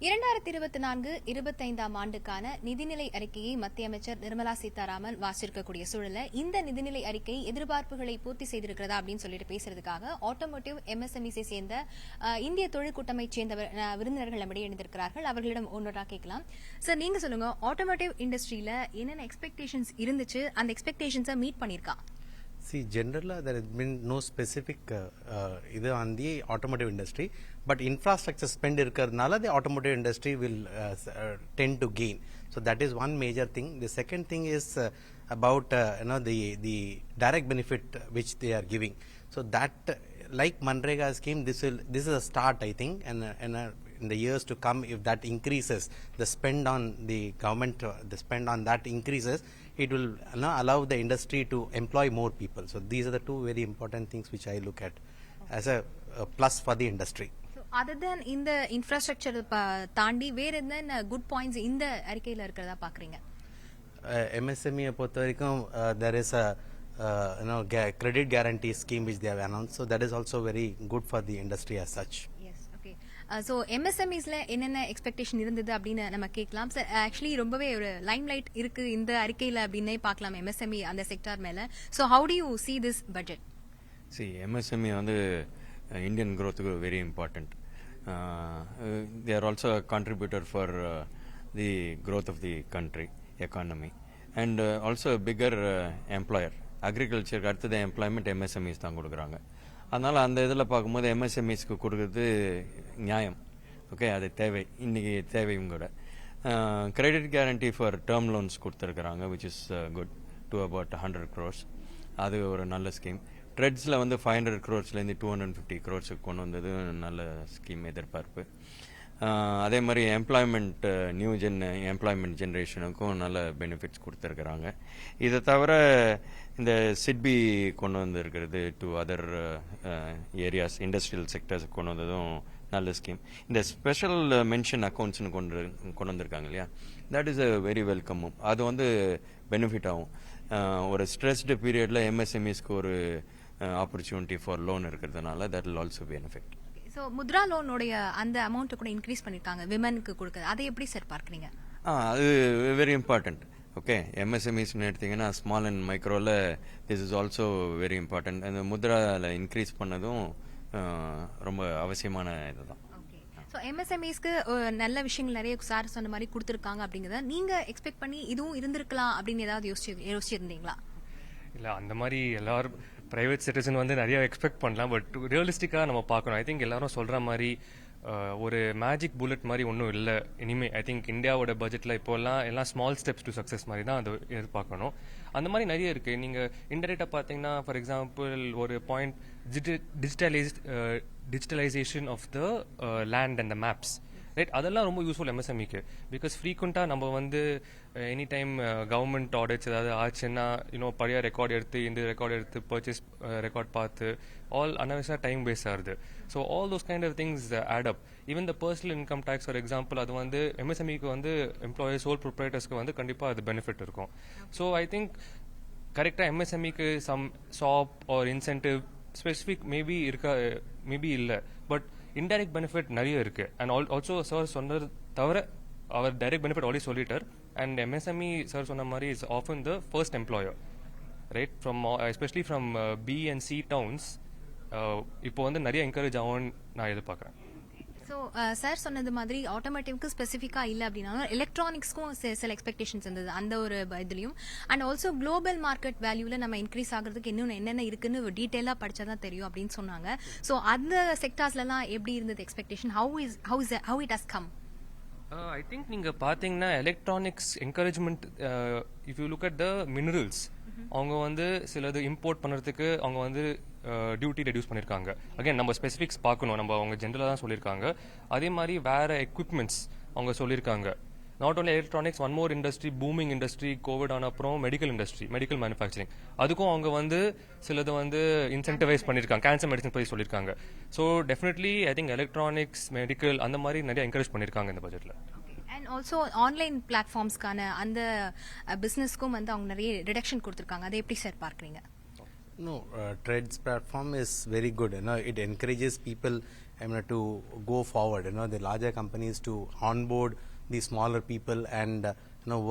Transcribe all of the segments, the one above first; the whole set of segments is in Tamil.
2024-25 ஆண்டுக்கான நிதிநிலை அறிக்கையை மத்திய அமைச்சர் நிர்மலா சீதாராமன் வாசிருக்கக்கூடிய சூழல இந்த நிதிநிலை அறிக்கை எதிர்பார்ப்புகளை பூர்த்தி செய்திருக்கிறதா அப்படின்னு சொல்லிட்டு பேசுறதுக்காக ஆட்டோமோட்டிவ் எம்எஸ்எம்இ சேர்ந்த இந்திய தொழில் கூட்டமை சேர்ந்த விருந்தினர்கள் நம்மிடையே இணைந்திருக்கிறார்கள். அவர்களிடம் ஒன்றா கேட்கலாம். சார், நீங்க சொல்லுங்க, ஆட்டோமோட்டிவ் இண்டஸ்ட்ரியில என்னென்ன எக்ஸ்பெக்டேஷன்ஸ் இருந்துச்சு, அந்த எக்ஸ்பெக்டேஷன்ஸை மீட் பண்ணிருக்கா? See, generally, there has been no specific either on the automotive industry, but infrastructure spend irukkarnala the automotive industry will tend to gain. So that is one major thing. The second thing is about the direct benefit which they are giving. So that like Manrega scheme, this is a start, I think, and in the years to come, if that increases, the spend on the government, the spend on that increases, it will allow the industry to employ more people. So these are the two very important things which I look at as a plus for the industry. So other than in the infrastructure தாண்டி வேற என்ன good points இந்த அறிக்கையில இருக்கிறதா பாக்குறீங்க? MSME பொறுத்த வரைக்கும் there is a credit guarantee scheme which they have announced. So that is also very good for the industry as such. So எம்எஸ்எம்இஸ்ல என்னென்ன எக்ஸ்பெக்டேஷன் இருந்தது அப்படின்னு நம்ம கேட்கலாம். சார், ஆக்சுவலி ரொம்பவே ஒரு லைம் லைட் இருக்கு இந்த அறிக்கையில அப்படின்னே பார்க்கலாம் எம்எஸ்எம்இ அந்த செக்டார் மேல. So how do you see this budget? MSME வந்து இந்தியன் growthக்கு very important. They are also contributor for the growth of the country economy and also bigger employer. அக்ரிகல்ச்சருக்கு அடுத்தது எம்ப்ளாய்மெண்ட் எம்எஸ்எம்இஸ் தான் கொடுக்குறாங்க. அதனால் அந்த இதில் பார்க்கும்போது எம்எஸ்எம்இஸ்க்கு கொடுக்குறது நியாயம். ஓகே, அது தேவை, இன்றைக்கி தேவையும் கூட. Credit guarantee for term loans கொடுத்துருக்குறாங்க, which is good to about 100 crores. அது ஒரு நல்ல ஸ்கீம். ட்ரெட்ஸில் வந்து 500 crores-லேருந்து 250 crores கொண்டு வந்தது நல்ல ஸ்கீம், எதிர்பார்ப்பு. அதே மாதிரி எம்ப்ளாய்மெண்ட், நியூ எம்ப்ளாய்மெண்ட் ஜென்ரேஷனுக்கும் நல்ல பெனிஃபிட்ஸ் கொடுத்துருக்குறாங்க. இதை தவிர இந்த சிட்பி கொண்டு வந்திருக்கிறது to other areas, industrial sectors கொண்டு வந்ததும் நல்ல ஸ்கீம். இந்த ஸ்பெஷல் மென்ஷன் அக்கௌண்ட்ஸ்னு கொண்டு வந்திருக்காங்க இல்லையா, that is a very welcome. அது வந்து பெனிஃபிட் ஆகும். ஒரு ஸ்ட்ரெஸ்டு பீரியடில் எம்எஸ்எம்இஸ்க்கு ஒரு ஆப்பர்ச்சுனிட்டி ஃபார் லோன் இருக்கிறதுனால that will also benefit. So Mudra லோனுடைய அந்த அமௌண்ட்டை கூட இன்க்ரீஸ் பண்ணியிருக்காங்க விமனுக்கு கொடுக்குறது, அதை எப்படி சார் பார்க்குறீங்க? அது வெரி இம்பார்ட்டன்ட். ஓகே, எம்எஸ்எம்இஸ்ன்னு எடுத்தீங்கன்னா ஸ்மால் அண்ட் மைக்ரோவில் this is also very important. அந்த முத்ராவில் இன்க்ரீஸ் பண்ணதும் ரொம்ப அவசியமான இதுதான். ஸோ எம்எஸ்எம்இஸ்க்கு நல்ல விஷயங்கள் நிறைய சார் சொன்ன மாதிரி கொடுத்துருக்காங்க அப்படிங்கிறத நீங்கள் எக்ஸ்பெக்ட் பண்ணி இதுவும் இருந்திருக்கலாம் அப்படின்னு ஏதாவது யோசிச்சிருந்தீங்களா? இல்லை, அந்த மாதிரி எல்லாரும் ப்ரைவேட் சிட்டிசன் வந்து நிறைய எக்ஸ்பெக்ட் பண்ணலாம். பட் ரியலிஸ்டிக்காக நம்ம பார்க்கணும். ஐ திங்க் எல்லாரும் சொல்கிற மாதிரி ஒரு மேஜிக் புல்லட் மாதிரி ஒன்றும் இல்லை இனிமேல். ஐ திங்க் இந்தியாவோட பட்ஜெட்டில் இப்போல்லாம் எல்லாம் ஸ்மால் ஸ்டெப்ஸ் டு சக்ஸஸ் மாதிரி தான் அதை எதிர்பார்க்கணும். அந்த மாதிரி நிறைய இருக்குது. நீங்கள் இன்டெரக்டாக பார்த்தீங்கன்னா, ஃபார் எக்ஸாம்பிள் ஒரு point, digitalisation of the land and the maps, right? அதெல்லாம் ரொம்ப யூஸ்ஃபுல் எம்எஸ்எம்இக்கு. பிகாஸ் ஃப்ரீக்வெண்ட்டாக நம்ம வந்து எனி டைம் கவர்மெண்ட் ஆடிட்ஸ் ஏதாவது ஆச்சுன்னா பழைய ரெக்கார்ட் எடுத்து இந்த ரெக்கார்ட் எடுத்து பர்ச்சேஸ் ரெக்கார்ட் பார்த்து ஆல் அனவசராக டைம் வேஸ்ட் ஆகுது. So all those kind of things add up. Even the personal income tax for example, அது வந்து எம்எஸ்எம்இக்கு வந்து எம்ப்ளாயர்ஸ், சோல் ப்ரொப்ரைட்டர்ஸ்க்கு வந்து கண்டிப்பாக அது பெனிஃபிட் இருக்கும். ஸோ ஐ திங்க் கரெக்டாக எம்எஸ்எம்இக்கு some sop or incentive specific maybe இல்லை, பட் இன்டைரக்ட் பெனிஃபிட் நிறைய இருக்கு. அண்ட் ஆல்சோ சார் சொன்னது தவிர அவர் டைரக்ட் பெனிஃபிட் ஆல்ரெடி சொல்லிட்டார். அண்ட் எம்எஸ்எம்இ சார் சொன்ன மாதிரி is often the first employer, right? From especially from B and C towns இப்போ வந்து நிறைய என்கரேஜ் ஆகும்னு நான் எதிர்பார்க்குறேன். ஸோ சார் சொன்னது மாதிரி ஆட்டோமேட்டிவ்க்கு ஸ்பெசிஃபிக்காக இல்லை அப்படின்னாலும் எலக்ட்ரானிக்ஸ்க்கும் சில எக்ஸ்பெக்டேஷன்ஸ் இருந்தது அந்த ஒரு இதுலையும். அண்ட் ஆல்சோ குளோபல் மார்க்கெட் வேல்யூவில் நம்ம இன்க்ரீஸ் ஆகிறதுக்கு இன்னும் என்னென்ன இருக்குன்னு டீட்டெயிலாக படித்தா தான் தெரியும் அப்படின்னு சொன்னாங்க. ஸோ அந்த செக்டார்ஸ்லாம் எப்படி இருந்தது expectation? How it has come? I think நீங்கள் பார்த்தீங்கன்னா electronics encouragement, if you look at the minerals, அவங்க வந்து சிலது இம்போர்ட் பண்ணுறதுக்கு அவங்க வந்து டியூட்டி ரெடியூஸ் பண்ணியிருக்காங்க. அகைன் நம்ம ஸ்பெசிஃபிக்ஸ் பார்க்கணும், நம்ம அவங்க ஜென்ரலாக தான் சொல்லியிருக்காங்க. அதே மாதிரி வேறு எக்யூப்மெண்ட்ஸ் அவங்க சொல்லியிருக்காங்க. Not only electronics, one more industry, booming industry Covid ஆன அப்புறம் மெடிக்கல் இண்டஸ்ட்ரி, மெடிக்கல் மேனுஃபேக்சரிங், அதுக்கும் அவங்க வந்து சிலது வந்து இன்சென்டிவைஸ் பண்ணியிருக்காங்க. கேன்சர் மெடிசன் பற்றி சொல்லியிருக்காங்க. So definitely I think electronics, medical அந்த மாதிரி நிறைய என்கரேஜ் பண்ணியிருக்காங்க இந்த பட்ஜெட்டில். அண்ட் ஆல்சோ ஆன்லைன் பிளாட்ஃபார்ம்ஸ்க்கான அந்த பிஸ்னஸ்க்கும் வந்து அவங்க நிறைய ரிடக்ஷன் கொடுத்துருக்காங்க. அதை எப்படி சார் பார்க்குறீங்க? No, Trades platform is very good. It encourages people, to go forward. The larger companies to onboard the smaller people and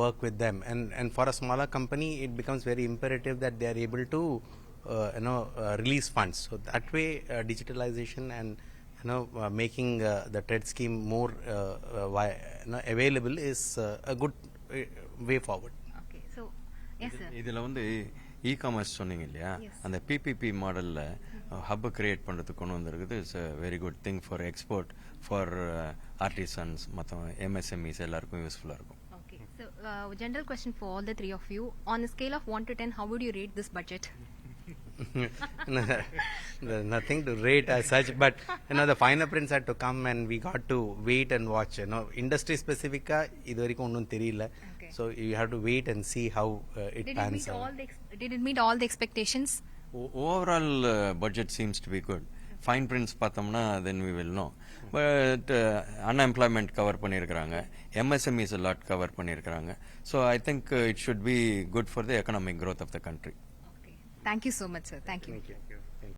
work with them. And for a smaller company, it becomes very imperative that they are able to release funds. So that way, digitalization and making the trade scheme more available is a good way forward. Okay, so yes sir. இதில் வந்து இ காமர்ஸ் சொன்னீங்க இல்லையா, அந்த பிபிபி மாடலில் ஹப்பை கிரியேட் பண்ணுறதுக்கு கொண்டு வந்திருக்குது. It's a very good thing for export, for artisans, மற்ற எம்எஸ்எம்இஸ் எல்லாருக்கும் யூஸ்ஃபுல்லாக இருக்கும். Okay, so general question for all the three of you. On a scale of 1 to 10, how would you rate this budget? There's nothing to rate as such, but the finer prints had to come and we got to wait and watch. Industry specific இது வரைக்கும் ஒன்றும் தெரியல. Okay. So you have to wait and see how it Did it pans meet out. did it meet all the expectations? Overall budget seems to be good. Fine prints பார்த்தோம்னா then we will know. But unemployment cover பண்ணியிருக்கிறாங்க, எம்எஸ்எம்இஸ் லாட் கவர் பண்ணியிருக்கிறாங்க. So I think it should be good for the economic growth of the country. Okay. Thank you so much, sir. Thank you. Thank you.